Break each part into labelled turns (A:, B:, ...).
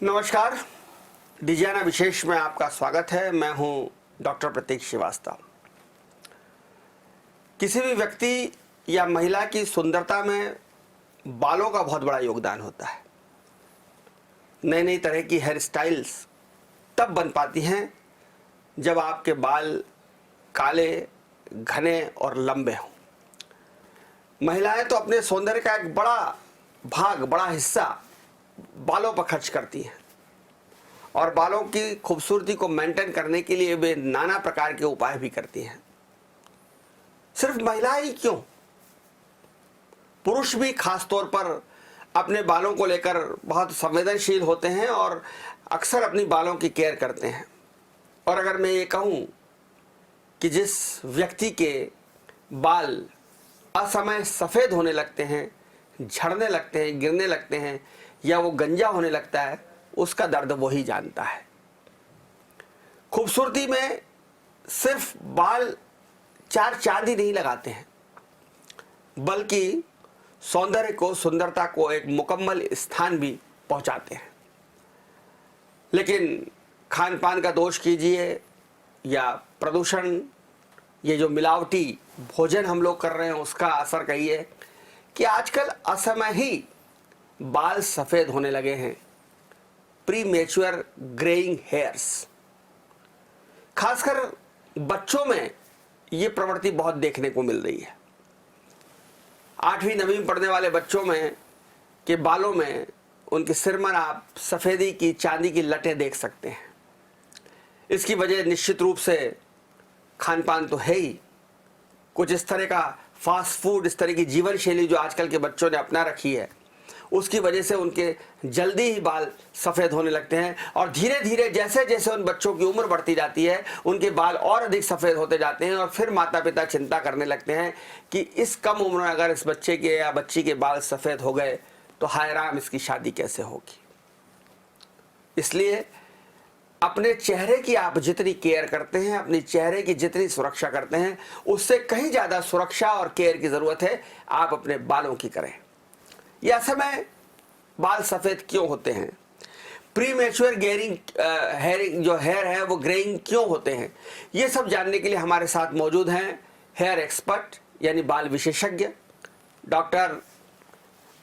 A: नमस्कार, डिजाना विशेष में आपका स्वागत है। मैं हूं डॉक्टर प्रतीक श्रीवास्तव। किसी भी व्यक्ति या महिला की सुंदरता में बालों का बहुत बड़ा योगदान होता है। नई नई तरह की हेयर स्टाइल्स तब बन पाती हैं जब आपके बाल काले, घने और लंबे हों। महिलाएं तो अपने सौंदर्य का एक बड़ा हिस्सा बालों पर खर्च करती हैं और बालों की खूबसूरती को मेंटेन करने के लिए वे नाना प्रकार के उपाय भी करती हैं। सिर्फ महिलाएं ही क्यों, पुरुष भी खास तौर पर अपने बालों को लेकर बहुत संवेदनशील होते हैं और अक्सर अपनी बालों की केयर करते हैं। और अगर मैं ये कहूं कि जिस व्यक्ति के बाल असमय सफ़ेद होने लगते हैं, झड़ने लगते हैं, गिरने लगते हैं या वो गंजा होने लगता है, उसका दर्द वो ही जानता है। खूबसूरती में सिर्फ बाल चार चांद ही नहीं लगाते हैं, बल्कि सौंदर्य को, सुंदरता को एक मुकम्मल स्थान भी पहुंचाते हैं। लेकिन खान पान का दोष कीजिए या प्रदूषण, ये जो मिलावटी भोजन हम लोग कर रहे हैं उसका असर कहिए कि आजकल असमय ही बाल सफ़ेद होने लगे हैं। प्री मैच्योर ग्रेइंग हेयर्स, खासकर बच्चों में ये प्रवृत्ति बहुत देखने को मिल रही है। 8वीं 9वीं में पढ़ने वाले बच्चों में के बालों में, उनके सिर पर आप सफ़ेदी की, चांदी की लटें देख सकते हैं। इसकी वजह निश्चित रूप से खान पान तो है ही, कुछ इस तरह का फास्ट फूड, इस तरह की जीवन शैली जो आजकल के बच्चों ने अपना रखी है, उसकी वजह से उनके जल्दी ही बाल सफ़ेद होने लगते हैं। और धीरे धीरे जैसे जैसे उन बच्चों की उम्र बढ़ती जाती है, उनके बाल और अधिक सफ़ेद होते जाते हैं और फिर माता पिता चिंता करने लगते हैं कि इस कम उम्र में अगर इस बच्चे के या बच्ची के बाल सफ़ेद हो गए तो हाय राम, इसकी शादी कैसे होगी। इसलिए अपने चेहरे की आप जितनी केयर करते हैं, अपने चेहरे की जितनी सुरक्षा करते हैं, उससे कहीं ज़्यादा सुरक्षा और केयर की ज़रूरत है आप अपने बालों की करें। यह समय बाल सफ़ेद क्यों होते हैं, प्री मैच्योर हेयर है वो ग्रेइंग क्यों होते हैं, ये सब जानने के लिए हमारे साथ मौजूद हैं हेयर एक्सपर्ट यानी बाल विशेषज्ञ डॉक्टर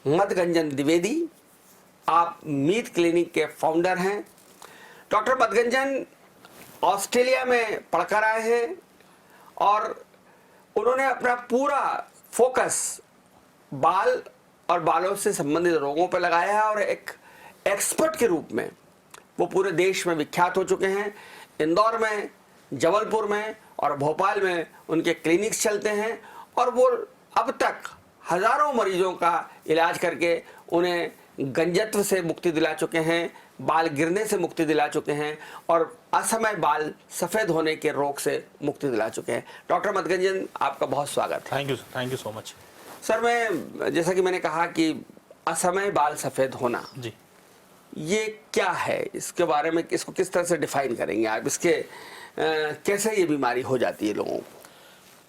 A: मदगंजन द्विवेदी। आप मीत क्लिनिक के फाउंडर हैं। डॉक्टर मदगंजन ऑस्ट्रेलिया में पढ़कर आए हैं और उन्होंने अपना पूरा फोकस बाल और बालों से संबंधित रोगों पर लगाया है और एक एक्सपर्ट के रूप में वो पूरे देश में विख्यात हो चुके हैं। इंदौर में, जबलपुर में और भोपाल में उनके क्लिनिक्स चलते हैं और वो अब तक हज़ारों मरीजों का इलाज करके उन्हें गंजत्व से मुक्ति दिला चुके हैं, बाल गिरने से मुक्ति दिला चुके हैं और असमय बाल सफ़ेद होने के रोग से मुक्ति दिला चुके हैं। डॉक्टर मदगंजन, आपका बहुत स्वागत है।
B: Thank you so much
A: sir. मैं जैसा कि मैंने कहा कि असमय बाल सफ़ेद होना
B: जी,
A: ये क्या है, इसके बारे में इसको किस तरह से डिफाइन करेंगे आप, इसके कैसे ये बीमारी हो जाती है लोगों को?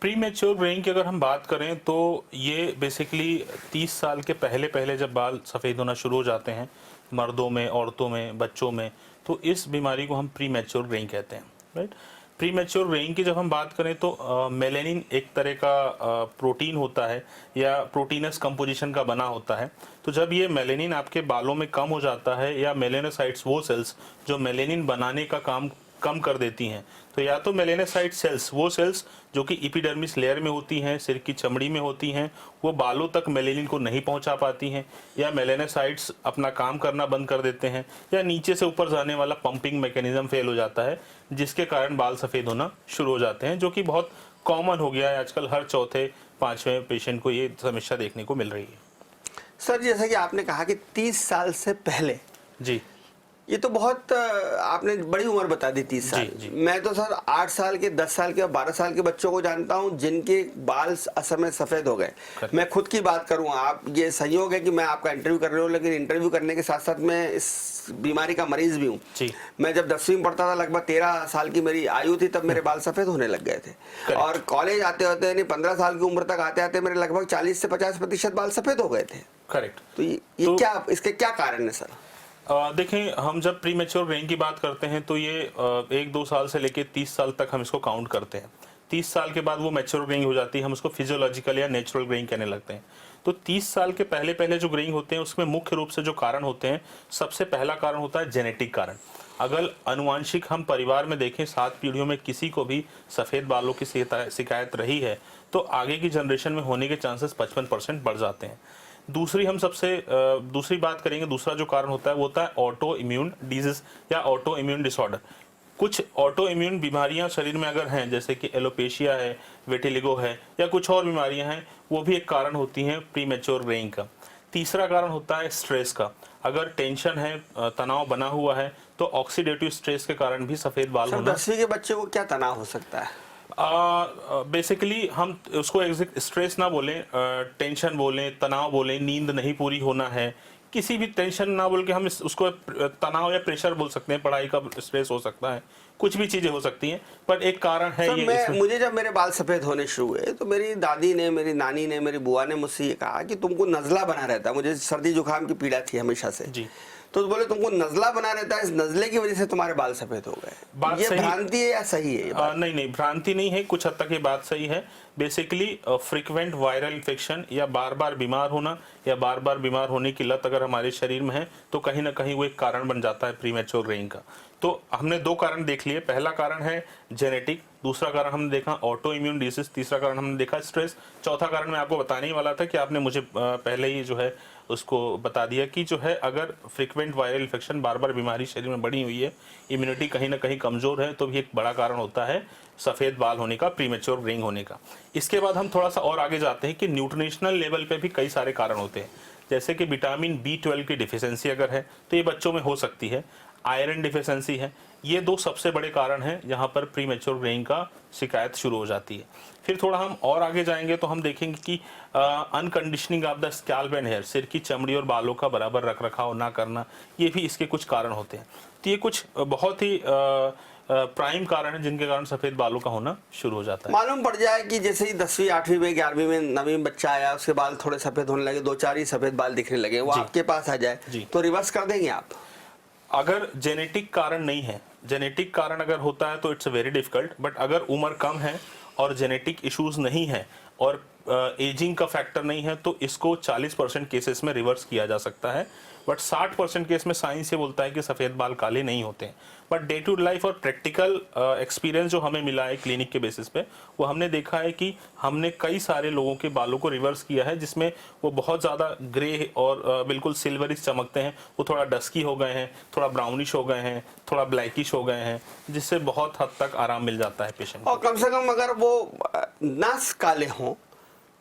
B: प्री मैच्योर ग्रेइंग की अगर हम बात करें तो ये बेसिकली 30 साल के पहले जब बाल सफ़ेद होना शुरू हो जाते हैं मर्दों में, औरतों में, बच्चों में, तो इस बीमारी को हम प्री मैच्योर ग्रेइंग कहते हैं, राइट। प्री मैच्योर ग्रेइंग की जब हम बात करें तो मेलेनिन एक तरह का प्रोटीन होता है या प्रोटीनस कंपोजिशन का बना होता है। तो जब ये मेलेनिन आपके बालों में कम हो जाता है या मेलेनोसाइट्स, वो सेल्स जो मेलेनिन बनाने का काम कम कर देती हैं, तो या तो मेलेनोसाइट सेल्स, वो सेल्स जो कि एपिडर्मिस लेयर में होती हैं, सिर की चमड़ी में होती हैं, वो बालों तक मेलेनिन को नहीं पहुंचा पाती हैं, या मेलेनोसाइट्स अपना काम करना बंद कर देते हैं, या नीचे से ऊपर जाने वाला पंपिंग मैकेनिज्म फेल हो जाता है, जिसके कारण बाल सफ़ेद होना शुरू हो जाते हैं, जो कि बहुत कॉमन हो गया है आजकल। हर चौथे 5वें पेशेंट को ये समस्या देखने को मिल रही है।
A: सर, जैसा कि आपने कहा कि 30 साल से पहले,
B: जी,
A: ये तो बहुत आपने बड़ी उम्र बता दी, 30 साल।
B: जी।
A: मैं तो सर 8 साल के, 10 साल के और 12 साल के बच्चों को जानता हूं जिनके बाल असमय सफ़ेद हो गए। मैं खुद की बात करूं, आप ये संयोग है कि मैं आपका इंटरव्यू कर रहा हूं, लेकिन इंटरव्यू करने के साथ साथ मैं इस बीमारी का मरीज भी हूं। मैं जब 10वीं में पढ़ता था, लगभग 13 साल की मेरी आयु थी, तब मेरे बाल सफ़ेद होने लग गए थे। और कॉलेज आते होते यानी 15 साल की उम्र तक आते आते मेरे लगभग 40 से 50% बाल सफ़ेद हो गए थे।
B: करेक्ट।
A: तो ये क्या, इसके क्या कारण है सर?
B: देखें, हम जब प्री मैच्योर ग्रेइंग की बात करते हैं तो ये 1-2 साल से लेके 30 साल तक हम इसको काउंट करते हैं। 30 साल के बाद वो मैच्योर ग्रेइंग हो जाती है, हम उसको फिजियोलॉजिकल या नेचुरल ग्रेइंग कहने लगते हैं। तो 30 साल के पहले पहले जो ग्रेइंग होते हैं उसमें मुख्य रूप से जो कारण होते हैं, सबसे पहला कारण होता है जेनेटिक कारण। अगर अनुवांशिक हम परिवार में देखें 7 पीढ़ियों में किसी को भी सफ़ेद बालों की शिकायत रही है तो आगे की जनरेशन में होने के चांसेस 55% बढ़ जाते हैं। दूसरी बात करेंगे, दूसरा जो कारण होता है वो होता है ऑटो इम्यून डिजीज या ऑटो इम्यून डिसऑर्डर। कुछ ऑटो इम्यून बीमारियां शरीर में अगर हैं, जैसे कि एलोपेशिया है, वेटिलिगो है या कुछ और बीमारियां हैं, वो भी एक कारण होती हैं प्री मैच्योर ग्रेइंग का। तीसरा कारण होता है स्ट्रेस का। अगर टेंशन है, तनाव बना हुआ है, तो ऑक्सीडेटिव स्ट्रेस के कारण भी सफ़ेद बाल होना।
A: 10वीं के बच्चे को क्या तनाव हो सकता है?
B: बेसिकली हम उसको स्ट्रेस ना बोलें, टेंशन बोलें, तनाव बोलें, नींद नहीं पूरी होना है, किसी भी टेंशन ना बोल के हम उसको तनाव या प्रेशर बोल सकते हैं। पढ़ाई का स्ट्रेस हो सकता है, कुछ भी चीज़ें हो सकती हैं, पर एक कारण है ये।
A: मुझे जब मेरे बाल सफ़ेद होने शुरू हुए तो मेरी दादी ने, मेरी नानी ने, मेरी बुआ ने मुझसे ये कहा कि तुमको नज़ला बना रहता है। मुझे सर्दी जुकाम की पीड़ा थी हमेशा से
B: जी।
A: तो बोले तुमको नज़ला बना रहता है, इस नज़ले की वजह से तुम्हारे बाल सफ़ेद हो गए। ये भ्रांति है या सही है?
B: नहीं, भ्रांति नहीं है, कुछ हद तक ये बात सही है। बेसिकली फ्रीक्वेंट वायरल इन्फेक्शन या बार बार बीमार होना या बार बार बीमार होने की लत अगर हमारे शरीर में है तो कहीं ना कहीं वो एक कारण बन जाता है प्री मैच्योर ग्रेइंग का। तो हमने 2 कारण देख लिए। पहला कारण है जेनेटिक, दूसरा कारण हमने देखा ऑटो इम्यून डिसीज, तीसरा कारण हमने देखा स्ट्रेस, चौथा कारण मैं आपको बताने ही वाला था कि आपने मुझे पहले ही जो है उसको बता दिया कि जो है अगर फ्रीक्वेंट वायरल इन्फेक्शन, बार बार बीमारी शरीर में बढ़ी हुई है, इम्यूनिटी कहीं ना कहीं कमज़ोर है, तो भी एक बड़ा कारण होता है सफ़ेद बाल होने का, प्री मैच्योर ग्रेइंग होने का। इसके बाद हम थोड़ा सा और आगे जाते हैं कि न्यूट्रिशनल लेवल पे भी कई सारे कारण होते हैं। जैसे कि विटामिन B12 की डिफिशेंसी अगर है तो ये बच्चों में हो सकती है, आयरन डिफिशेंसी है। ये 2 सबसे बड़े कारण हैं जहाँ पर प्री मैच्योर ग्रेइंग का शिकायत शुरू हो जाती है। फिर थोड़ा हम और आगे जाएंगे तो हम देखेंगे कि unconditioning of the scalp and hair, सिर की चमड़ी और बालों का बराबर रख रखाव ना करना, ये भी इसके कुछ कारण होते हैं। तो ये कुछ बहुत ही प्राइम कारण है जिनके कारण सफ़ेद बालों का होना शुरू हो जाता है।
A: मालूम पड़ जाए कि जैसे ही 10वीं 8वीं में 11वीं में 9वीं में बच्चा आया, उसके बाल थोड़े सफ़ेद होने लगे, 2-4 ही सफ़ेद बाल दिखने लगे, वो आपके पास आ जाए तो रिवर्स कर देंगे आप?
B: अगर जेनेटिक कारण नहीं है, जेनेटिक कारण अगर होता है तो इट्स वेरी डिफिकल्ट, बट अगर उम्र कम है और जेनेटिक इश्यूज नहीं है और एजिंग का फैक्टर नहीं है तो इसको 40% केसेस में रिवर्स किया जा सकता है। बट 60% केस में साइंस ये बोलता है कि सफ़ेद बाल काले नहीं होते हैं। बट डे टू लाइफ और प्रैक्टिकल एक्सपीरियंस जो हमें मिला है क्लिनिक के बेसिस पे, वो हमने देखा है कि हमने कई सारे लोगों के बालों को रिवर्स किया है जिसमें वो बहुत ज़्यादा ग्रे और बिल्कुल सिल्वरिश चमकते हैं, वो थोड़ा डस्की हो गए हैं, थोड़ा ब्राउनिश हो गए हैं, थोड़ा ब्लैकिश हो गए हैं, जिससे बहुत हद तक आराम मिल जाता है पेशेंट को।
A: और कम से कम अगर वो नास काले हों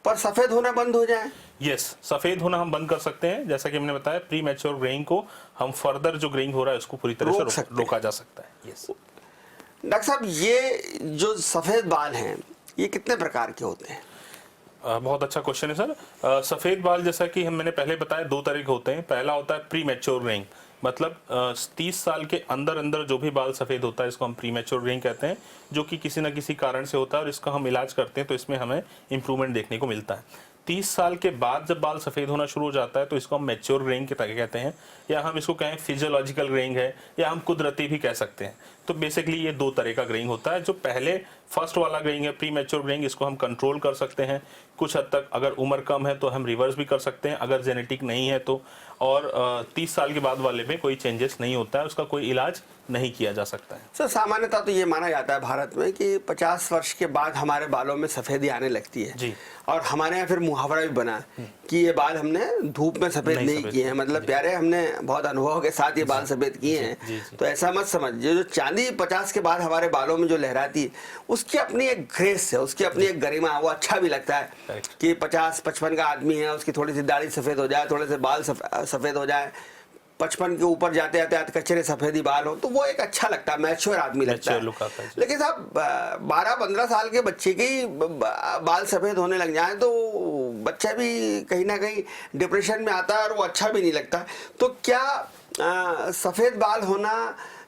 A: पर सफ़ेद होना बंद हो जाए?
B: यस, सफ़ेद होना हम बंद कर सकते हैं। जैसा कि हमने बताया, प्री मैच्योर ग्रेइंग को हम फर्दर जो ग्रेइंग हो रहा है उसको पूरी तरह से रोका जा सकता है। यस
A: डॉक्टर साहब, ये जो सफ़ेद बाल हैं ये कितने प्रकार के होते हैं?
B: बहुत अच्छा क्वेश्चन है सर। सफ़ेद बाल जैसा कि मैंने पहले बताया 2 तरह के होते हैं। पहला होता है प्री मैच्योर ग्रेइंग, मतलब 30 साल के अंदर अंदर जो भी बाल सफ़ेद होता है इसको हम प्री मैच्योर ग्रेइंग कहते हैं, जो कि किसी न किसी कारण से होता है और इसका हम इलाज करते हैं तो इसमें हमें इम्प्रूवमेंट देखने को मिलता है। 30 साल के बाद जब बाल सफ़ेद होना शुरू हो जाता है तो इसको हम मैच्योर ग्रेइंग के तरह कहते हैं, या हम इसको कहें फिजियोलॉजिकल ग्रेइंग है, या हम कुदरती भी कह सकते हैं। तो बेसिकली ये 2 तरह का ग्रेइंग होता है। जो पहले फर्स्ट वाला ग्रेइंग है प्री मैच्योर ग्रेइंग, इसको हम कंट्रोल कर सकते हैं कुछ हद तक। अगर उम्र कम है तो हम रिवर्स भी कर सकते हैं अगर जेनेटिक नहीं है तो। और 30 साल के बाद वाले में कोई चेंजेस नहीं होता है, उसका कोई इलाज नहीं किया जा सकता है।
A: सर, सामान्यतः तो ये माना जाता है भारत में कि 50 वर्ष के बाद हमारे बालों में सफ़ेदी आने लगती है
B: जी।
A: और हमारे यहाँ फिर मुहावरा भी बना कि ये बाल हमने धूप में सफ़ेद नहीं किए हैं, मतलब प्यारे हमने बहुत अनुभव के साथ ये बाल सफ़ेद किए हैं। तो ऐसा मत समझिए, जो चांदी 50 के बाद हमारे बालों में जो लहराती है उसकी अपनी एक ग्रेस है, उसकी अपनी एक गरिमा है। वो अच्छा भी लगता है कि 50-55 का आदमी है, उसकी थोड़ी सी दाढ़ी सफ़ेद हो जाए, थोड़े से बाल सफ़ेद हो जाए, 55 के ऊपर जाते जाते कचरे सफ़ेदी बाल हो, तो वो एक अच्छा लगता है, मैच्योर आदमी लगता है। लेकिन साहब 12-15 साल के बच्चे के ही बाल सफ़ेद होने लग जाए तो बच्चा भी कहीं ना कहीं डिप्रेशन में आता है और वो अच्छा भी नहीं लगता। तो क्या सफ़ेद बाल होना,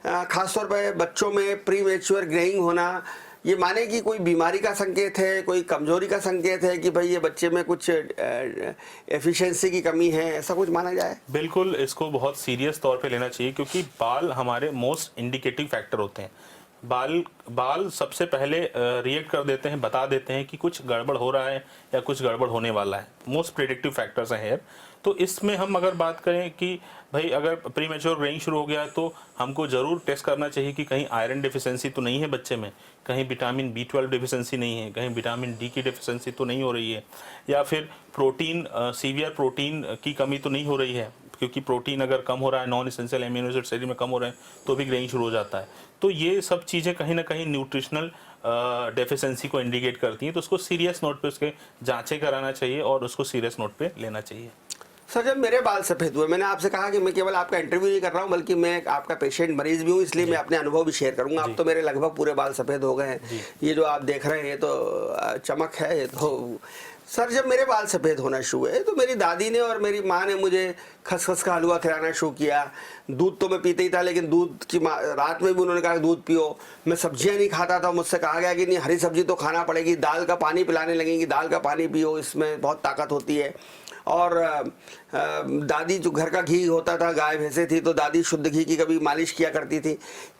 A: ख़ासतौर पर बच्चों में प्री मैच्योर ग्रेइंग होना, ये माने कि कोई बीमारी का संकेत है, कोई कमजोरी का संकेत है कि भाई ये बच्चे में कुछ एफिशिएंसी की कमी है, ऐसा कुछ माना जाए?
B: बिल्कुल, इसको बहुत सीरियस तौर पे लेना चाहिए, क्योंकि बाल हमारे मोस्ट इंडिकेटिव फैक्टर होते हैं। बाल सबसे पहले रिएक्ट कर देते हैं, बता देते हैं कि कुछ गड़बड़ हो रहा है या कुछ गड़बड़ होने वाला है। मोस्ट प्रेडिक्टिव फैक्टर्स हैं हेयर। तो इसमें हम अगर बात करें कि भाई अगर प्री मैच्योर ग्रेइंग शुरू हो गया है तो हमको ज़रूर टेस्ट करना चाहिए कि कहीं आयरन डिफिशियंसी तो नहीं है बच्चे में, कहीं विटामिन B12 डिफिशियंसी नहीं है, कहीं विटामिन D की डिफिशियंसी तो नहीं हो रही है, या फिर प्रोटीन सीवियर प्रोटीन की कमी तो नहीं हो रही है, क्योंकि प्रोटीन अगर कम हो रहा है, नॉन एसेंशियल एमिनो एसिड शरीर में कम हो रहे हैं तो भी ग्रेइंग शुरू हो जाता है। तो ये सब चीज़ें कहीं ना कहीं न्यूट्रिशनल डेफिशिएंसी को इंडिकेट करती हैं। तो उसको सीरियस नोट पे उसके जांचें कराना चाहिए और उसको सीरियस नोट पे लेना चाहिए।
A: सर, जब मेरे बाल सफ़ेद हुए, मैंने आपसे कहा कि मैं केवल आपका इंटरव्यू नहीं कर रहा हूं, बल्कि मैं आपका पेशेंट मरीज भी हूं, इसलिए मैं अपने अनुभव भी शेयर करूंगा। अब तो मेरे लगभग पूरे बाल सफ़ेद हो गए हैं। ये जो आप देख रहे हैं तो चमक है ये तो। सर, जब मेरे बाल सफ़ेद होना शुरू हुए तो मेरी दादी ने और मेरी माँ ने मुझे खसखस का हलवा खिलाना शुरू किया। दूध तो मैं पीते ही था, लेकिन दूध की रात में भी उन्होंने कहा दूध पियो। मैं सब्जियां नहीं खाता था, मुझसे कहा गया कि नहीं हरी सब्जी तो खाना पड़ेगी। दाल का पानी पिलाने लगेंगी, दाल का पानी पियो, इसमें बहुत ताकत होती है। और दादी जो घर का घी होता था, गाय भैंसे थी तो दादी शुद्ध घी की कभी मालिश किया करती थी।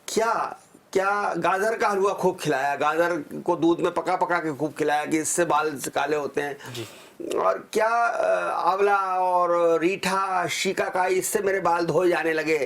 A: क्या गाजर का हलवा खूब खिलाया, गाजर को दूध में पका पका के खूब खिलाया कि इससे बाल काले होते हैं
B: जी।
A: और क्या आंवला और रीठा, शिकाकाई, इससे मेरे बाल धोए जाने लगे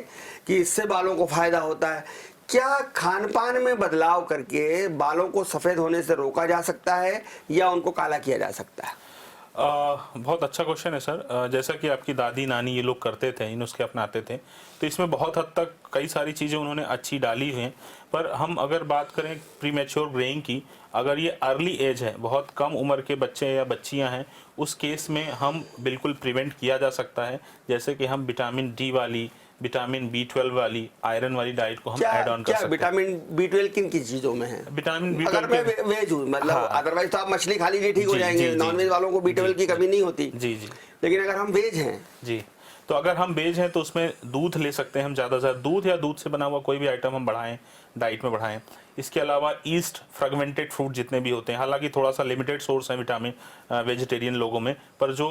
A: कि इससे बालों को फायदा होता है। क्या खान पान में बदलाव करके बालों को सफ़ेद होने से रोका जा सकता है या उनको काला किया जा सकता है?
B: बहुत अच्छा क्वेश्चन है सर। जैसा कि आपकी दादी नानी ये लोग करते थे, इन नुस्खे अपनाते थे, तो इसमें बहुत हद तक कई सारी चीज़ें उन्होंने अच्छी डाली हुई हैं। पर हम अगर बात करें प्री मैच्योर ग्रेइंग की, अगर ये अर्ली एज है, बहुत कम उम्र के बच्चे या बच्चियां हैं, उस केस में हम बिल्कुल प्रिवेंट किया जा सकता है। जैसे कि हम विटामिन D वाली, विटामिन B12 वाली, आयरन वाली डाइट को हम ऐड ऑन कर सकते हैं।
A: विटामिन B12 किन की चीजों में है?
B: विटामिन B12
A: अगर मैं वेज हूँ, मतलब
B: हाँ।
A: अदरवाइज तो आप मछली खा लीजिए, ठीक हो
B: जी,
A: जाएंगे।
B: जी,
A: नॉन वेज
B: जी,
A: वालों को B12 की कमी नहीं होती।
B: जी जी।
A: लेकिन अगर हम वेज हैं
B: जी, तो अगर हम वेज हैं तो उसमें दूध ले सकते हैं हम, ज़्यादा से ज़्यादा दूध या दूध से बना हुआ कोई भी आइटम हम बढ़ाएं, डाइट में बढ़ाएं। इसके अलावा ईस्ट, फ्रेगमेंटेड फ्रूट जितने भी होते हैं, हालांकि थोड़ा सा लिमिटेड सोर्स है विटामिन वेजिटेरियन लोगों में, पर जो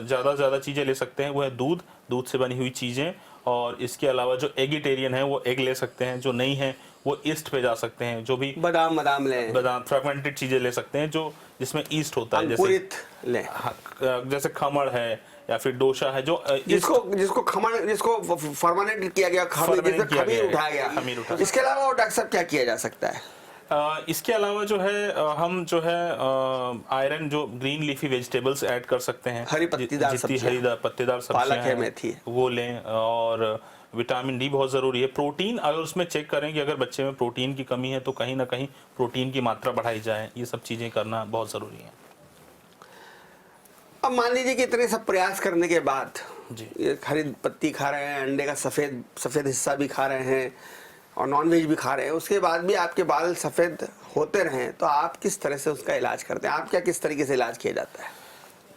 B: ज़्यादा से ज़्यादा चीज़ें ले सकते हैं वो है दूध, दूध से बनी हुई चीज़ें। और इसके अलावा जो एगिटेरियन है वो एग ले सकते हैं, जो नहीं है वो ईस्ट पे जा सकते हैं, जो भी
A: बादाम लें,
B: बादाम फ्रेगमेंटेड चीज़ें ले सकते हैं जो जिसमें ईस्ट होता है,
A: अंकुरित लें,
B: जैसे खमण है या फिर डोसा है, जो
A: जिसको फर्मेंटेड किया गया, खमीर उठाया गया। इसके अलावा और डॉक्टर साहब क्या किया जा सकता है?
B: इसके अलावा जो है हम जो है आयरन, जो ग्रीन लीफी वेजिटेबल्स ऐड कर सकते हैं,
A: हरी पत्तीदार
B: पत्तेदार सब्जियां हैं, मेथी है, वो लें। और विटामिन D बहुत ज़रूरी है। प्रोटीन अगर उसमें चेक करें कि अगर बच्चे में प्रोटीन की कमी है तो कहीं ना कहीं प्रोटीन की मात्रा बढ़ाई जाए, ये सब चीज़ें करना बहुत ज़रूरी है।
A: अब मान लीजिए कि इतने सब प्रयास करने के बाद
B: जी,
A: ये हरी पत्ती खा रहे हैं, अंडे का सफ़ेद हिस्सा भी खा रहे हैं और नॉनवेज भी खा रहे हैं, उसके बाद भी आपके बाल सफ़ेद होते रहें तो आप किस तरह से उसका इलाज करते हैं? आप क्या किस तरीके से इलाज किया जाता है?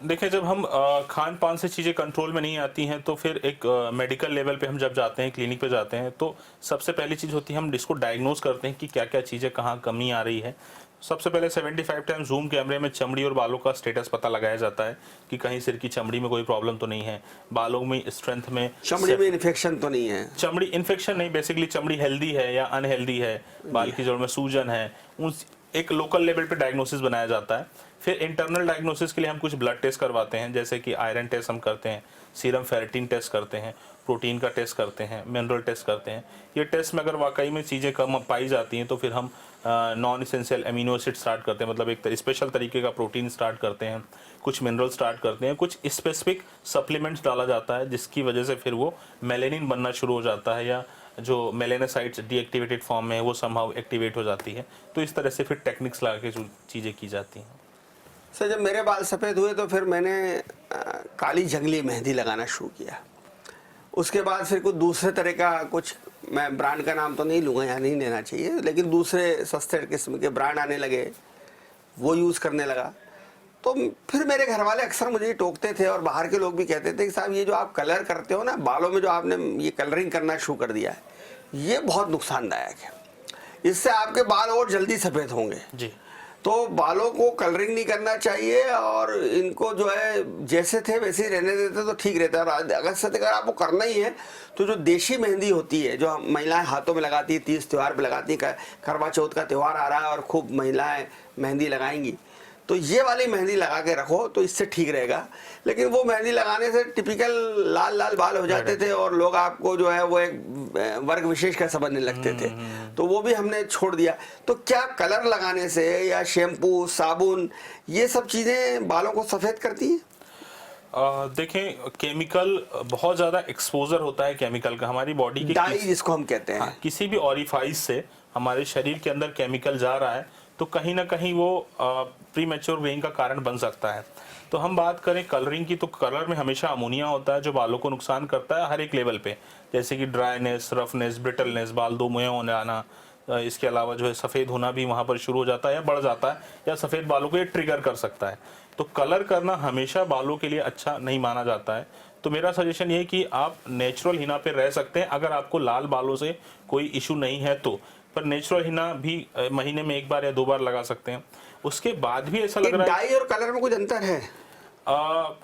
B: देखिए, जब हम खान पान से चीज़ें कंट्रोल में नहीं आती हैं तो फिर एक मेडिकल लेवल पे हम जब जाते हैं, क्लिनिक पे जाते हैं, तो सबसे पहली चीज़ होती है हम इसको डायग्नोज करते हैं कि क्या क्या चीज़ें कहाँ कमी आ रही है। सबसे पहले 75 टाइम जूम कैमरे में चमड़ी और बालों का स्टेटस पता लगाया जाता है कि कहीं सिर की चमड़ी में कोई प्रॉब्लम तो नहीं है, बालों में स्ट्रेंथ में,
A: चमड़ी में इन्फेक्शन तो नहीं है।
B: चमड़ी इन्फेक्शन नहीं, बेसिकली चमड़ी हेल्दी है या अनहेल्दी है, बाल की जड़ में सूजन है, उन एक लोकल लेवल पे डायग्नोसिस बनाया जाता है। फिर इंटरनल डायग्नोसिस के लिए हम कुछ ब्लड टेस्ट करवाते हैं, जैसे कि आयरन टेस्ट हम करते हैं, सीरम फेरेटिन टेस्ट करते हैं, प्रोटीन का टेस्ट करते हैं, मिनरल टेस्ट करते हैं। ये टेस्ट में अगर वाकई में चीज़ें कम पाई जाती हैं तो फिर हम non essential amino acid start करते हैं, मतलब एक स्पेशल तरीके का प्रोटीन स्टार्ट करते हैं, कुछ मिनरल स्टार्ट करते हैं, कुछ स्पेसिफिक सप्लीमेंट्स डाला जाता है जिसकी वजह से फिर वो मेलेनिन बनना शुरू हो जाता है, या जो मेलेनोसाइट्स डीएक्टिवेटेड फॉर्म में वो समहाउ एक्टिवेट हो जाती है। तो इस तरह से फिर टेक्निक्स लगा के जो चीज़ें की जाती हैं।
A: सर, जब मेरे बाल सफ़ेद हुए तो फिर मैंने काली जंगली मेहंदी लगाना शुरू किया। उसके बाद फिर कुछ दूसरे तरह का, कुछ मैं ब्रांड का नाम तो नहीं लूँगा, यहाँ नहीं लेना चाहिए, लेकिन दूसरे सस्ते किस्म के ब्रांड आने लगे, वो यूज़ करने लगा। तो फिर मेरे घर वाले अक्सर मुझे टोकते थे और बाहर के लोग भी कहते थे कि साहब ये जो आप कलर करते हो ना बालों में, जो आपने ये कलरिंग करना शुरू कर दिया है, ये बहुत नुकसानदायक है। इससे आपके बाल और जल्दी सफेद होंगे।
B: जी।
A: तो बालों को कलरिंग नहीं करना चाहिए और इनको जो है जैसे थे वैसे ही रहने देते तो ठीक रहता है। और अगर आपको करना ही है तो जो देशी मेहंदी होती है जो महिलाएं हाथों में लगाती है, तीज त्योहार पे लगाती है, करवा चौथ का त्यौहार आ रहा है और खूब महिलाएं मेहंदी लगाएंगी, तो ये वाली मेहंदी लगा के रखो तो इससे ठीक रहेगा। लेकिन वो मेहंदी लगाने से टिपिकल लाल लाल बाल हो जाते थे और लोग आपको जो है वो एक वर्ग विशेष का समझने लगते थे, तो वो भी हमने छोड़ दिया। तो क्या कलर लगाने से या शैम्पू, साबुन, ये सब चीजें बालों को सफेद करती हैं?
B: देखें, केमिकल बहुत ज़्यादा एक्सपोजर होता है केमिकल का हमारी बॉडी की,
A: डाई जिसको हम कहते हैं।
B: हाँ, किसी भी ऑरिफाइस से हमारे शरीर के अंदर केमिकल जा रहा है तो कहीं ना कहीं वो प्री मैच्योर ग्रेइंग का कारण बन सकता है। तो हम बात करें कलरिंग की, तो कलर में हमेशा अमोनिया होता है जो बालों को नुकसान करता है हर एक लेवल पे, जैसे कि ड्राइनेस, रफनेस, ब्रिटलनेस, बाल दो मुँहे होने आना, इसके अलावा जो है सफ़ेद होना भी वहाँ पर शुरू हो जाता है या बढ़ जाता है, या सफ़ेद बालों को ये ट्रिगर कर सकता है। तो कलर करना हमेशा बालों के लिए अच्छा नहीं माना जाता है। तो मेरा सजेशन ये है कि आप नेचुरल हिना पे रह सकते हैं अगर आपको लाल बालों से कोई इशू नहीं है तो, पर नेचुरल हिना भी महीने में 1 बार या 2 बार लगा सकते हैं। उसके बाद भी ऐसा लग रहा है
A: डाई और कलर में कुछ अंतर है?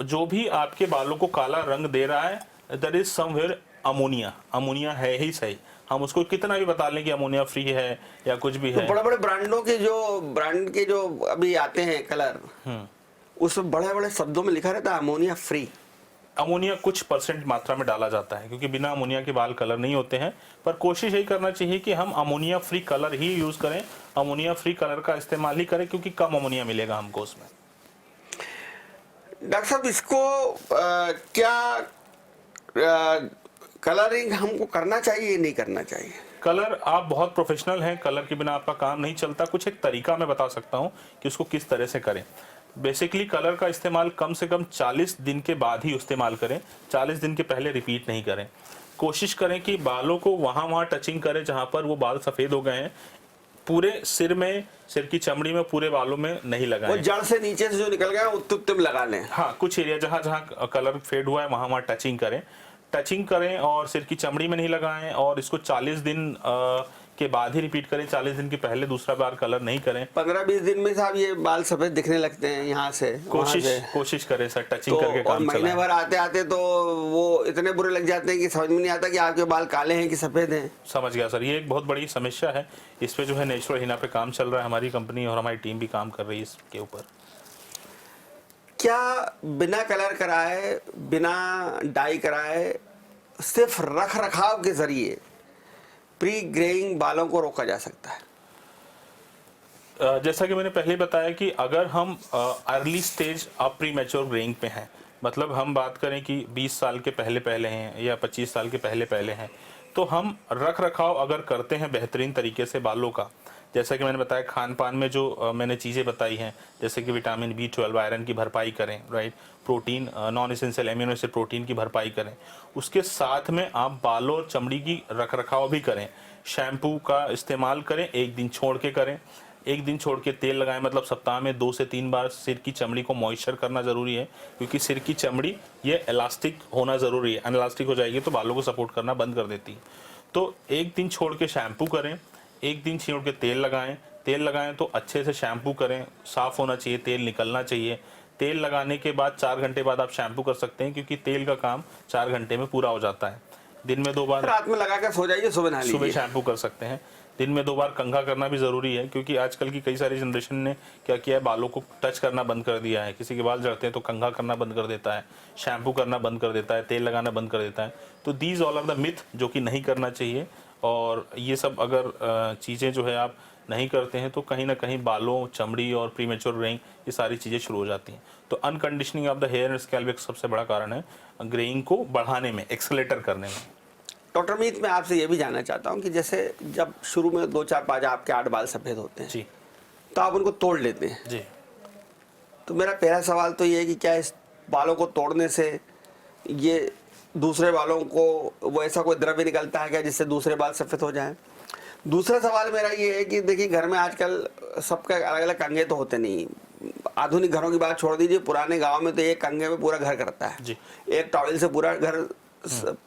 B: जो भी आपके बालों को काला रंग दे रहा है दैट इज समवेयर अमोनिया है ही सही। हम उसको कितना भी बता लें कि अमोनिया फ्री है या कुछ भी है।
A: तो बड़े बड़े ब्रांडों के जो अभी आते हैं कलर, उसमें बड़े बड़े शब्दों में लिखा रहता है अमोनिया फ्री।
B: अमोनिया कुछ % मात्रा में डाला जाता है क्योंकि बिना अमोनिया के बाल कलर नहीं होते हैं, पर कोशिश यही करना चाहिए कि हम अमोनिया फ्री कलर ही यूज करें, अमोनिया फ्री कलर का इस्तेमाल ही करें क्योंकि कम अमोनिया मिलेगा हमको उसमें।
A: डॉक्टर साहब, इसको क्या कलरिंग हमको करना चाहिए नहीं करना चाहिए?
B: कलर, आप बहुत प्रोफेशनल हैं, कलर के बिना आपका काम नहीं चलता। कुछ एक तरीका मैं बता सकता हूं कि उसको किस तरह से करें। बेसिकली कलर का इस्तेमाल कम से कम 40 दिन के बाद ही इस्तेमाल करें, 40 दिन के पहले रिपीट नहीं करें। कोशिश करें कि बालों को वहाँ टचिंग करें जहाँ पर वो बाल सफ़ेद हो गए हैं, पूरे सिर में, सिर की चमड़ी में, पूरे बालों में नहीं लगाएं।
A: वो जड़ से नीचे से जो निकल गया उत्तम लगा लें।
B: हाँ, कुछ एरिया जहाँ जहाँ कलर फेड हुआ है वहाँ टचिंग करें और सिर की चमड़ी में नहीं लगाएं। और इसको 40 दिन के बाद ही रिपीट करें, 40 दिन के पहले दूसरा बार कलर नहीं करें।
A: 15-20 दिन में साहब ये बाल सफेद दिखने लगते हैं यहाँ से।
B: कोशिश करें सर, टचिंग करके काम चलाएं।
A: महीने भर आते आते तो वो इतने बुरे लग जाते हैं कि समझ में नहीं आता कि आपके बाल काले हैं कि सफेद हैं।
B: समझ गया सर, ये एक बहुत बड़ी समस्या है। इस पे जो है नेचुरल हिना पे काम चल रहा है, हमारी कंपनी और हमारी टीम भी काम कर रही है इसके ऊपर।
A: क्या बिना कलर कराए, बिना डाई कराए, सिर्फ रख रखाव के जरिए प्री ग्रेइंग बालों को रोका जा सकता है?
B: जैसा कि मैंने पहले बताया कि अगर हम early stage of pre mature greying पे हैं, मतलब हम बात करें कि 20 साल के पहले हैं या 25 साल के पहले हैं, तो हम रख रखाव अगर करते हैं बेहतरीन तरीके से बालों का, जैसा कि मैंने बताया खान पान में जो मैंने चीज़ें बताई हैं, जैसे कि विटामिन B12, आयरन की भरपाई करें, right, protein, non essential amino acid protein की भरपाई करें। उसके साथ में आप बालों और चमड़ी की रख रखाव भी करें। शैम्पू का इस्तेमाल करें, 1 दिन छोड़ के करें, 1 दिन छोड़ के तेल लगाएं, मतलब सप्ताह में 2 से 3 बार सिर की चमड़ी को मॉइस्चर करना ज़रूरी है क्योंकि सिर की चमड़ी ये इलास्टिक होना ज़रूरी है, अनइलास्टिक हो जाएगी तो बालों को सपोर्ट करना बंद कर देती है। तो 1 दिन छोड़ के शैम्पू करें, 1 दिन छोड़ के तेल लगाएं तो अच्छे से शैम्पू करें, साफ़ होना चाहिए, तेल निकलना चाहिए। तेल लगाने के बाद 4 घंटे बाद आप शैम्पू कर सकते हैं क्योंकि तेल का काम 4 घंटे में पूरा हो जाता है। दिन में 2 बार
A: रात में लगा कर सो जाइए, सुबह
B: शैम्पू कर सकते हैं। दिन में 2 बार कंघा करना भी ज़रूरी है क्योंकि आजकल की कई सारी जनरेशन ने क्या किया है, बालों को टच करना बंद कर दिया है। किसी के बाल जड़ते हैं तो कंघा करना बंद कर देता है, शैम्पू करना बंद कर देता है, तेल लगाना बंद कर देता है। तो these all are the myth जो कि नहीं करना चाहिए। और ये सब अगर चीज़ें जो है आप नहीं करते हैं तो कहीं ना कहीं बालों, चमड़ी और प्रीमेच्योर ग्रेइंग ये सारी चीज़ें शुरू हो जाती हैं। तो unconditioning of the hair and scalp एक सबसे बड़ा कारण है ग्रेइंग को बढ़ाने में, एक्सेलेटर करने में।
A: डॉक्टर मीत, मैं आपसे ये भी जानना चाहता हूँ कि जैसे जब शुरू में 2, 4, 5 आपके 8 बाल सफ़ेद होते हैं
B: जी,
A: तो आप उनको तोड़ लेते हैं
B: जी।
A: तो मेरा पहला सवाल तो ये है कि क्या इस बालों को तोड़ने से ये दूसरे बालों को वो ऐसा कोई द्रव्य निकलता है क्या जिससे दूसरे बाल सफ़ेद हो जाएं? दूसरा सवाल मेरा ये है कि देखिए घर में आजकल सबके अलग अलग कंघे तो होते नहीं। आधुनिक घरों की बात छोड़ दीजिए, पुराने गांव में तो एक कंघे में पूरा घर करता है
B: जी।
A: एक टॉवल से पूरा घर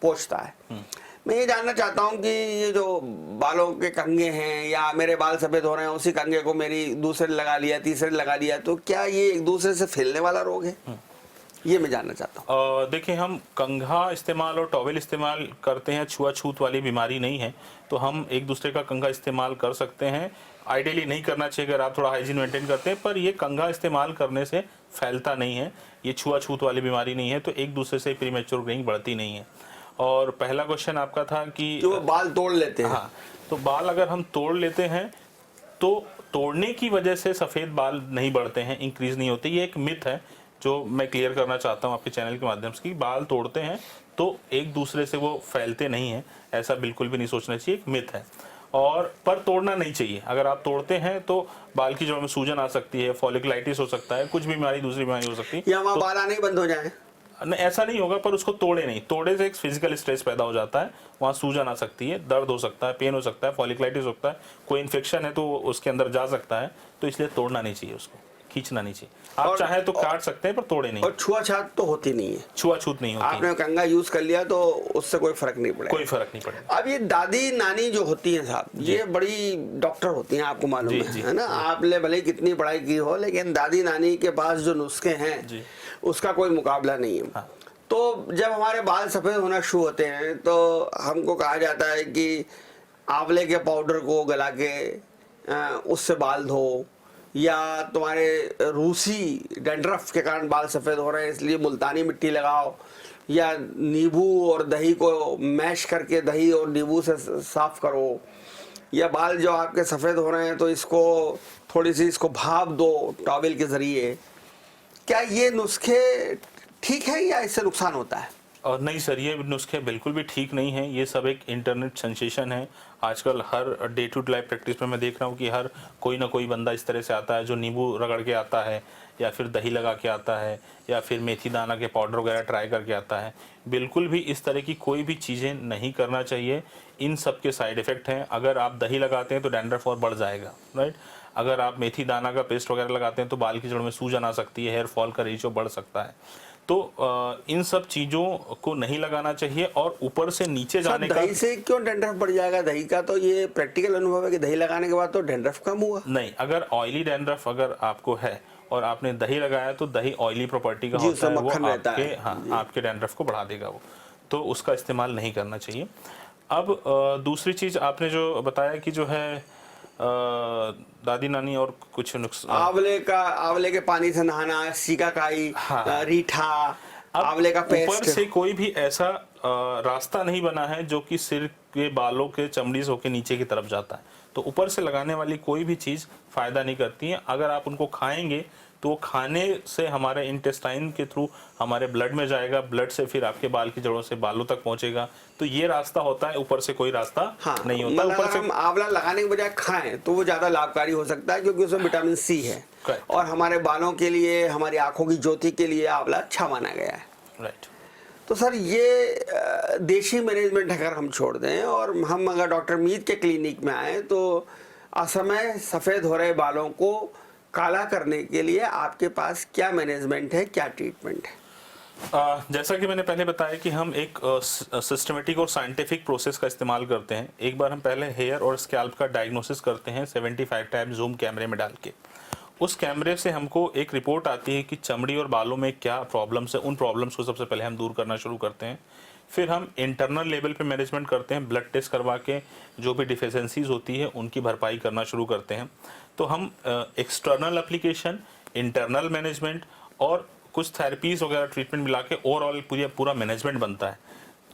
A: पोंछता है। मैं ये जानना चाहता हूँ कि ये जो बालों के कंघे हैं या मेरे बाल सफेद हो रहे हैं, उसी कंघे को मेरी दूसरे ने लगा लिया, तीसरे ने लगा लिया, तो क्या ये एक दूसरे से फैलने वाला रोग है? ये मैं जानना चाहता हूँ।
B: देखिए, हम कंघा इस्तेमाल और टॉवेल इस्तेमाल करते हैं, छुआछूत वाली बीमारी नहीं है, तो हम एक दूसरे का कंघा इस्तेमाल कर सकते हैं। आइडियली नहीं करना चाहिए अगर आप थोड़ा हाइजीन मेंटेन करते हैं, पर ये कंघा इस्तेमाल करने से फैलता नहीं है, ये छुआछूत वाली बीमारी नहीं है, तो एक दूसरे से प्रीमेच्योर ग्रेइंग बढ़ती नहीं है। और पहला क्वेश्चन आपका था कि
A: जो बाल तोड़ लेते हैं।
B: हाँ, तो बाल अगर हम तोड़ लेते हैं तो तोड़ने की वजह से सफ़ेद बाल नहीं बढ़ते हैं, इंक्रीज नहीं होते। ये एक मिथ है जो मैं क्लियर करना चाहता हूँ आपके चैनल के माध्यम से, कि बाल तोड़ते हैं तो एक दूसरे से वो फैलते नहीं हैं, ऐसा बिल्कुल भी नहीं सोचना चाहिए, एक मिथ है। और पर तोड़ना नहीं चाहिए। अगर आप तोड़ते हैं तो बाल की जड़ में सूजन आ सकती है, फॉलिकुलाइटिस हो सकता है, कुछ बीमारी, दूसरी बीमारी हो सकती है।
A: या वहाँ बाल आने ही बंद हो जाए?
B: नहीं, ऐसा नहीं होगा, पर उसको तोड़े नहीं। तोड़े से एक फिजिकल स्ट्रेस पैदा हो जाता है, वहाँ सूजन आ सकती है, दर्द हो सकता है, पेन हो सकता है, फॉलिकुलाइटिस हो सकता है, कोई इन्फेक्शन है तो उसके अंदर जा सकता है, तो इसलिए तोड़ना नहीं चाहिए, उसको खींचना नहीं चाहिए। आप चाहे तो काट सकते हैं पर तोड़े नहीं।
A: और छुआछूत तो होती नहीं है?
B: छुआछूत नहीं होती।
A: आपने कंघा यूज कर लिया तो उससे कोई फर्क नहीं पड़ेगा?
B: कोई फर्क नहीं पड़ेगा।
A: अब ये दादी नानी जो होती हैं साहब, ये बड़ी डॉक्टर होती हैं, आपको मालूम है ना? आपने भले कितनी पढ़ाई की हो, लेकिन दादी नानी के पास जो नुस्खे हैं उसका कोई मुकाबला नहीं है।
B: हाँ।
A: तो जब हमारे बाल सफ़ेद होना शुरू होते हैं तो हमको कहा जाता है कि आंवले के पाउडर को गला के उससे बाल धो, या तुम्हारे रूसी डैंड्रफ के कारण बाल सफ़ेद हो रहे हैं इसलिए मुल्तानी मिट्टी लगाओ, या नींबू और दही को मैश करके दही और नींबू से साफ़ करो, या बाल जो आपके सफ़ेद हो रहे हैं तो इसको थोड़ी सी इसको भाप दो टॉवेल के ज़रिए। क्या ये नुस्खे ठीक है या इससे नुकसान होता है?
B: और नहीं सर, ये नुस्खे बिल्कुल भी ठीक नहीं है। ये सब एक इंटरनेट सेंसेशन है। आजकल हर डे टू लाइफ प्रैक्टिस में मैं देख रहा हूँ कि हर कोई ना कोई बंदा इस तरह से आता है जो नींबू रगड़ के आता है, या फिर दही लगा के आता है, या फिर मेथी दाना के पाउडर वगैरह ट्राई करके आता है। बिल्कुल भी इस तरह की कोई भी चीज़ें नहीं करना चाहिए। इन सब के साइड इफ़ेक्ट हैं। अगर आप दही लगाते हैं तो डैंड्रफ और बढ़ जाएगा, राइट। अगर आप मेथी दाना का पेस्ट वगैरह लगाते हैं तो बाल की जड़ में सूजन आ सकती है, हेयर फॉल का रेशियो बढ़ सकता है। तो इन सब चीज़ों को नहीं लगाना चाहिए। और ऊपर से नीचे जाने का,
A: दही से क्यों डैंड्रफ बढ़ जाएगा? दही का तो ये प्रैक्टिकल अनुभव है कि दही लगाने के बाद तो डैंड्रफ कम हुआ।
B: नहीं, अगर ऑयली डैंड्रफ अगर आपको है और आपने दही लगाया तो दही ऑयली प्रॉपर्टी का होता है, वो आपके डैंड्रफ को बढ़ा देगा वो, तो उसका इस्तेमाल नहीं करना चाहिए। अब दूसरी चीज़ आपने जो बताया कि जो है दादी नानी और कुछ नुकसान,
A: आंवले के पानी से नहाना, सीकाकाई, रीठा, आंवले का पेस्ट।
B: ऊपर से कोई भी ऐसा रास्ता नहीं बना है जो कि सिर के बालों के चमड़ी से होकर नीचे की तरफ जाता है, तो ऊपर से लगाने वाली कोई भी चीज़ फ़ायदा नहीं करती है। अगर आप उनको खाएंगे तो वो खाने से हमारे इंटेस्टाइन के थ्रू हमारे ब्लड में जाएगा, ब्लड से फिर आपके बाल की जड़ों से बालों तक पहुंचेगा। तो ये रास्ता होता है, ऊपर से कोई रास्ता नहीं होता।
A: ऊपर से हम आंवला लगाने के बजाय खाएं तो वो ज़्यादा लाभकारी हो सकता है, क्योंकि उसमें विटामिन सी है, और हमारे बालों के लिए, हमारी आंखों की ज्योति के लिए आंवला अच्छा माना गया है,
B: राइट।
A: तो सर ये देशी मैनेजमेंट अगर हम छोड़ दें और हम अगर डॉक्टर मीत के क्लिनिक में आए तो असमय सफ़ेद हो रहे बालों को काला करने के लिए आपके पास क्या मैनेजमेंट है, क्या ट्रीटमेंट है?
B: जैसा कि मैंने पहले बताया कि हम एक सिस्टमेटिक और साइंटिफिक प्रोसेस का इस्तेमाल करते हैं। एक बार हम पहले हेयर और स्कैल्प का डायग्नोसिस करते हैं 75 टाइप जूम कैमरे में डाल के। उस कैमरे से हमको एक रिपोर्ट आती है कि चमड़ी और बालों में क्या प्रॉब्लम्स है। उन प्रॉब्लम्स को सबसे पहले हम दूर करना शुरू करते हैं। फिर हम इंटरनल लेवल पे मैनेजमेंट करते हैं, ब्लड टेस्ट करवा के जो भी डिफिशेंसीज होती है उनकी भरपाई करना शुरू करते हैं। तो हम एक्सटर्नल एप्लीकेशन, इंटरनल मैनेजमेंट और कुछ थेरेपीज वगैरह ट्रीटमेंट मिला के ओवरऑल पूरा मैनेजमेंट बनता है।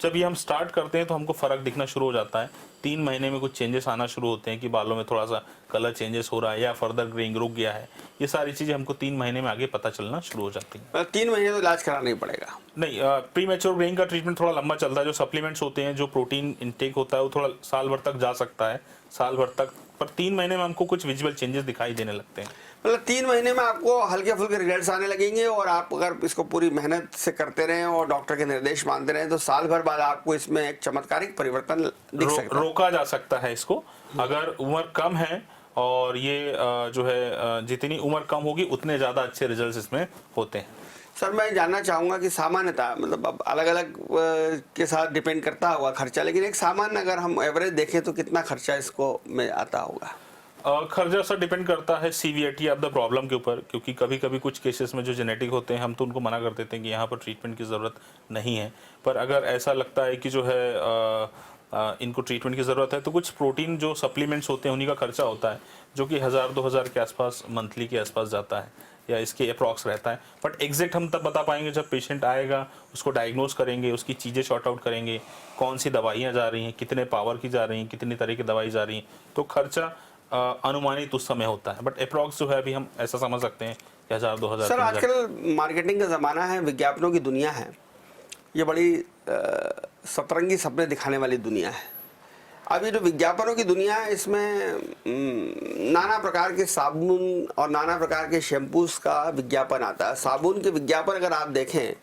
B: जब ये हम स्टार्ट करते हैं तो हमको फ़र्क दिखना शुरू हो जाता है। 3 महीने में कुछ चेंजेस आना शुरू होते हैं कि बालों में थोड़ा सा कलर चेंजेस हो रहा है या फर्दर ग्रेइंग रुक गया है। ये सारी चीज़ें हमको 3 महीने में आगे पता चलना शुरू हो जाती हैं।
A: 3 महीने तो इलाज कराना ही पड़ेगा?
B: नहीं, प्री मैच्योर ग्रेइंग का ट्रीटमेंट थोड़ा लंबा चलता है। जो सप्लीमेंट्स होते हैं, जो प्रोटीन इंटेक होता है, वो थोड़ा साल भर तक जा सकता है, साल भर तक। पर 3 महीने में हमको कुछ विजुअल चेंजेस दिखाई देने लगते हैं।
A: मतलब 3 महीने में आपको हल्के फुल्के रिजल्ट्स आने लगेंगे, और आप अगर इसको पूरी मेहनत से करते रहें और डॉक्टर के निर्देश मानते रहें तो साल भर बाद आपको इसमें एक चमत्कारिक परिवर्तन दिख सकता है।
B: रोका जा सकता है इसको। अगर उम्र कम है और ये जो है जितनी उम्र कम होगी उतने ज़्यादा अच्छे रिजल्ट्स इसमें होते हैं।
A: सर मैं जानना चाहूँगा कि सामान्यतः मतलब अब अलग अलग के साथ डिपेंड करता होगा खर्चा, लेकिन एक सामान्य अगर हम एवरेज देखें तो कितना खर्चा इसको में आता होगा?
B: खर्चा सर डिपेंड करता है सीवियरिटी ऑफ द प्रॉब्लम के ऊपर, क्योंकि कभी कभी कुछ केसेस में जो जेनेटिक होते हैं हम तो उनको मना कर देते हैं कि यहाँ पर ट्रीटमेंट की ज़रूरत नहीं है। पर अगर ऐसा लगता है कि जो है इनको ट्रीटमेंट की ज़रूरत है तो कुछ प्रोटीन जो सप्लीमेंट्स होते हैं उन्हीं का खर्चा होता है, जो कि 1000-2000 के आसपास मंथली के आसपास जाता है या इसके अप्रॉक्स रहता है। बट एग्जैक्ट हम तब बता पाएंगे जब पेशेंट आएगा, उसको डायग्नोज करेंगे, उसकी चीज़ें शॉर्ट आउट करेंगे, कौन सी दवाइयाँ जा रही हैं, कितने पावर की जा रही हैं, कितनी तरह की दवाई जा रही हैं, तो खर्चा अनुमानित उस समय होता है। बट अप्रॉक्स जो है अभी हम ऐसा समझ सकते हैं कि 1000-2000।
A: सर आजकल मार्केटिंग का ज़माना है, विज्ञापनों की दुनिया है, ये बड़ी सतरंगी सपने दिखाने वाली दुनिया है। अब ये जो विज्ञापनों की दुनिया है इसमें नाना प्रकार के साबुन और नाना प्रकार के शैम्पूस का विज्ञापन आता है। साबुन के विज्ञापन अगर आप देखें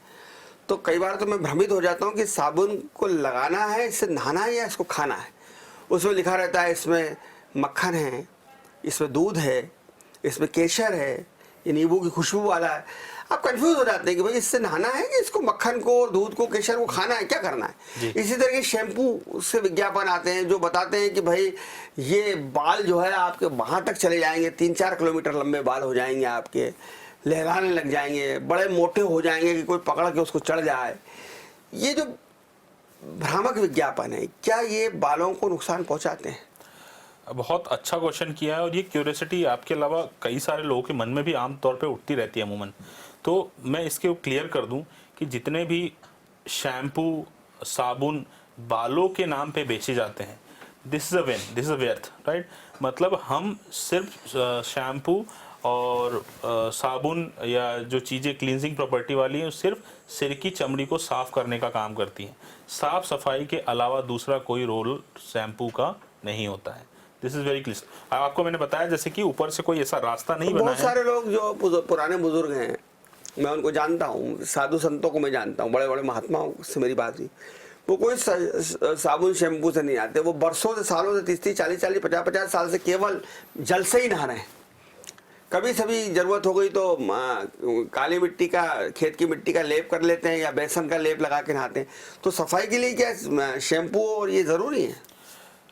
A: तो कई बार तो मैं भ्रमित हो जाता हूँ कि साबुन को लगाना है, इससे नहाना है या इसको खाना है। उसमें लिखा रहता है इसमें मक्खन है, इसमें दूध है, इसमें केसर है, ये नींबू की खुशबू वाला है। आप कंफ्यूज हो जाते हैं कि भाई इससे नहाना है कि इसको मक्खन को, दूध को, केसर को खाना है, क्या करना है। इसी तरह के शैम्पू से विज्ञापन आते हैं जो बताते हैं कि भाई ये बाल जो है आपके वहाँ तक चले जाएंगे, 3-4 किलोमीटर लंबे बाल हो जाएंगे आपके, लहराने लग जाएंगे, बड़े मोटे हो जाएंगे कि कोई पकड़ के उसको चढ़ जाए। ये जो भ्रामक विज्ञापन है, क्या ये बालों को नुकसान पहुँचाते हैं?
B: बहुत अच्छा क्वेश्चन किया है, और ये क्यूरियोसिटी आपके अलावा कई सारे लोगों के मन में भी आमतौर पे उठती रहती है अमूमन। तो मैं इसके क्लियर कर दूं कि जितने भी शैम्पू, साबुन बालों के नाम पे बेचे जाते हैं, दिस इज़ अ व्यर्थ, राइट। मतलब हम सिर्फ शैम्पू और साबुन या जो चीज़ें क्लींजिंग प्रॉपर्टी वाली हैं सिर्फ सिर की चमड़ी को साफ़ करने का काम करती हैं। साफ सफाई के अलावा दूसरा कोई रोल शैम्पू का नहीं होता है। This is very clear. आपको मैंने बताया जैसे कि ऊपर से कोई ऐसा रास्ता नहीं बना है।
A: बहुत सारे लोग जो पुराने बुजुर्ग हैं, मैं उनको जानता हूँ, साधु संतों को मैं जानता हूँ, बड़े बड़े महात्माओं से मेरी बात हुई, वो कोई साबुन शैम्पू से नहीं आते। वो बरसों से, सालों से, 30-30, 40-40, 50-50 साल से केवल जल से ही नहा रहे हैं। कभी सभी जरूरत हो गई तो काली मिट्टी का, खेत की मिट्टी का लेप कर लेते हैं या बेसन का लेप लगा के नहाते हैं। तो सफाई के लिए क्या शैम्पू और ये ज़रूरी है?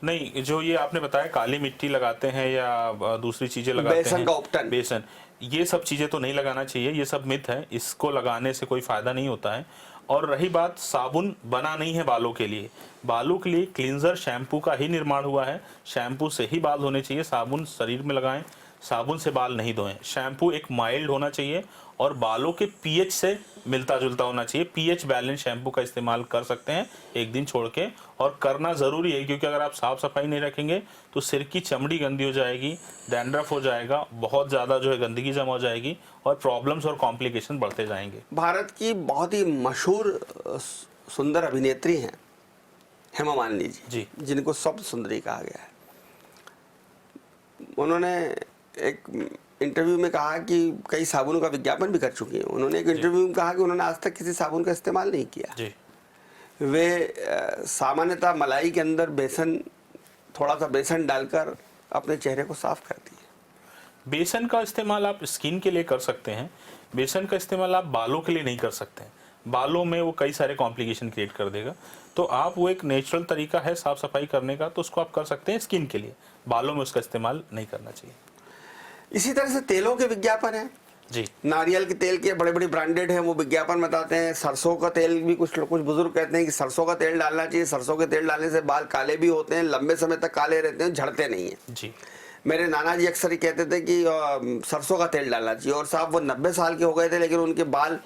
B: नहीं, जो ये आपने बताया काली मिट्टी लगाते हैं या दूसरी चीजें लगाते
A: बेसन
B: हैं,
A: का उपटन,
B: बेसन, ये सब चीजें तो नहीं लगाना चाहिए, ये सब मिथ है, इसको लगाने से कोई फायदा नहीं होता है। और रही बात, साबुन बना नहीं है बालों के लिए, बालों के लिए क्लींजर शैम्पू का ही निर्माण हुआ है। शैम्पू से ही बाल धोने चाहिए, साबुन शरीर में लगाएं, साबुन से बाल नहीं धोएं। शैम्पू एक माइल्ड होना चाहिए और बालों के पीएच से मिलता जुलता होना चाहिए। पीएच बैलेंस शैम्पू का इस्तेमाल कर सकते हैं एक दिन छोड़ के, और करना ज़रूरी है, क्योंकि अगर आप साफ़ सफाई नहीं रखेंगे तो सिर की चमड़ी गंदी हो जाएगी, डैंड्रफ हो जाएगा, बहुत ज़्यादा जो है गंदगी जमा हो जाएगी और प्रॉब्लम्स और कॉम्प्लिकेशन बढ़ते जाएंगे।
A: भारत की बहुत ही मशहूर सुंदर अभिनेत्री हैं हेमा मालिनी जी, जिनको शब्द सुंदरी कहा गया है। उन्होंने एक इंटरव्यू में कहा कि कई साबुनों का विज्ञापन भी कर चुकी हैं। उन्होंने एक इंटरव्यू में कहा कि उन्होंने आज तक किसी साबुन का इस्तेमाल नहीं किया जी। वे सामान्यतः मलाई के अंदर बेसन, थोड़ा सा बेसन डालकर अपने चेहरे को साफ करती है।
B: बेसन का इस्तेमाल आप स्किन के लिए कर सकते हैं, बेसन का इस्तेमाल आप बालों के लिए नहीं कर सकते हैं। बालों में वो कई सारे कॉम्प्लिकेशन क्रिएट कर देगा। तो आप, वो एक नेचुरल तरीका है साफ सफाई करने का, तो उसको आप कर सकते हैं स्किन के लिए, बालों में उसका इस्तेमाल नहीं करना चाहिए।
A: इसी तरह से तेलों के विज्ञापन है
B: जी।
A: नारियल के तेल के बड़े बड़े ब्रांडेड हैं, वो विज्ञापन बताते हैं। सरसों का तेल भी कुछ बुजुर्ग कहते हैं कि सरसों का तेल डालना चाहिए, सरसों के तेल डालने से बाल काले भी होते हैं, लंबे समय तक काले रहते हैं, झड़ते नहीं हैं
B: जी।
A: मेरे नाना जी अक्सर ही कहते थे कि सरसों का तेल डालना चाहिए, और साहब वो 90 साल के हो गए थे लेकिन उनके बाल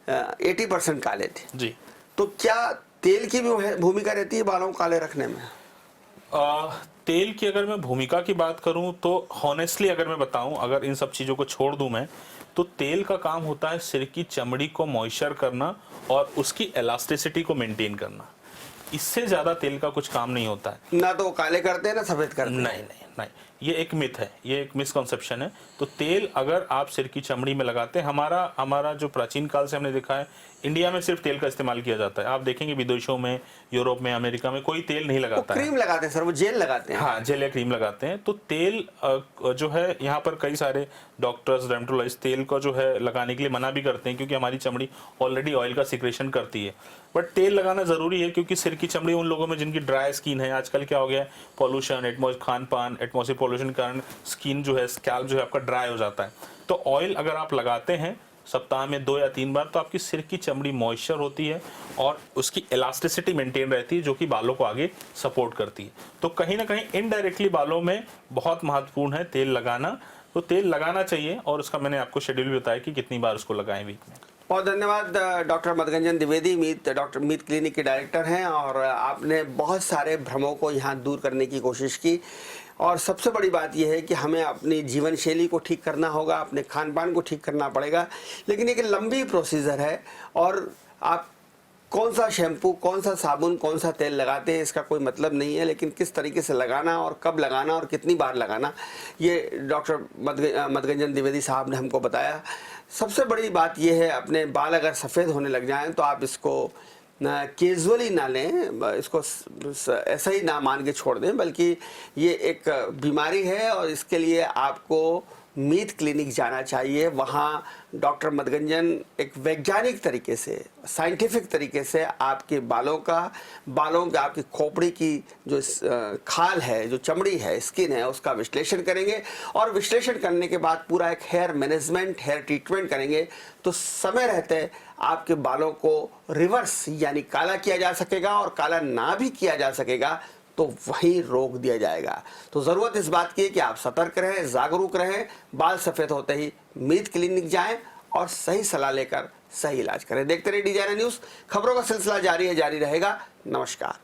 A: 80% काले थे जी। तो क्या तेल की भी भूमिका रहती है बालों को काले रखने में?
B: तेल की अगर मैं भूमिका की बात करूं तो हॉनेस्टली अगर मैं बताऊं, अगर इन सब चीज़ों को छोड़ दूं मैं, तो तेल का काम होता है सिर की चमड़ी को मॉइस्चर करना और उसकी एलास्टिसिटी को मेंटेन करना। इससे ज़्यादा तेल का कुछ काम नहीं होता है।
A: ना तो वो काले करते हैं ना सफ़ेद करते हैं।
B: नहीं नहीं नहीं, ये एक मिथ है, ये एक मिसकॉन्सेप्शन है। तो तेल अगर आप सिर की चमड़ी में लगाते हैं, हमारा जो प्राचीन काल से हमने देखा है, इंडिया में सिर्फ तेल का इस्तेमाल किया जाता है। आप देखेंगे विदेशों में, यूरोप में, अमेरिका में कोई तेल नहीं लगाता है।
A: क्रीम लगाते हैं सर, वो जेल लगाते हैं।
B: हाँ, जेल या क्रीम लगाते हैं। तो तेल जो है, यहाँ पर कई सारे डॉक्टर्स, डर्मेटोलॉजिस्ट तेल को जो है लगाने के लिए मना भी करते हैं, क्योंकि हमारी चमड़ी ऑलरेडी ऑयल का सिक्रेशन करती है। बट तेल लगाना ज़रूरी है, क्योंकि सिर की चमड़ी उन लोगों में जिनकी ड्राई स्किन है, आजकल क्या हो गया है, पॉल्यूशन, खान पान, एटमॉस्फेयर पॉल्यूशन के कारण स्किन जो है, स्कैल्प जो है आपका ड्राई हो जाता है। तो ऑयल अगर आप लगाते हैं सप्ताह में 2 या 3 बार, तो आपकी सिर की चमड़ी मॉइस्चर होती है और उसकी इलास्टिसिटी मेंटेन रहती है, जो कि बालों को आगे सपोर्ट करती है। तो कहीं ना कहीं इनडायरेक्टली बालों में बहुत महत्वपूर्ण है तेल लगाना। तो तेल लगाना चाहिए, और उसका मैंने आपको शेड्यूल भी बताया कि कितनी बार उसको लगाएं वीक में।
A: बहुत धन्यवाद डॉक्टर मधुगंजन द्विवेदी, डॉक्टर मीत क्लिनिक के डायरेक्टर हैं, और आपने बहुत सारे भ्रमों को यहाँ दूर करने की कोशिश की। और सबसे बड़ी बात यह है कि हमें अपनी जीवन शैली को ठीक करना होगा, अपने खान पान को ठीक करना पड़ेगा। लेकिन एक लंबी प्रोसीजर है, और आप कौन सा शैम्पू, कौन सा साबुन, कौन सा तेल लगाते हैं इसका कोई मतलब नहीं है, लेकिन किस तरीके से लगाना और कब लगाना और कितनी बार लगाना, ये डॉक्टर मधुगंजन द्विवेदी साहब ने हमको बताया। सबसे बड़ी बात यह है, अपने बाल अगर सफ़ेद होने लग जाएं तो आप इसको कैजुअली ना लें, इसको ऐसा ही ना मान के छोड़ दें, बल्कि ये एक बीमारी है और इसके लिए आपको मीत क्लिनिक जाना चाहिए। वहाँ डॉक्टर मधुगंजन एक वैज्ञानिक तरीके से, साइंटिफिक तरीके से आपके बालों के आपकी खोपड़ी की जो खाल है, जो चमड़ी है, स्किन है, उसका विश्लेषण करेंगे, और विश्लेषण करने के बाद पूरा एक हेयर मैनेजमेंट, हेयर ट्रीटमेंट करेंगे। तो समय रहते आपके बालों को रिवर्स यानी काला किया जा सकेगा, और काला ना भी किया जा सकेगा तो वहीं रोक दिया जाएगा। तो ज़रूरत इस बात की है कि आप सतर्क रहें, जागरूक रहें, बाल सफ़ेद होते ही मीत क्लिनिक जाएं और सही सलाह लेकर सही इलाज करें। देखते रहिए DJRA न्यूज़, खबरों का सिलसिला जारी है, जारी रहेगा। नमस्कार।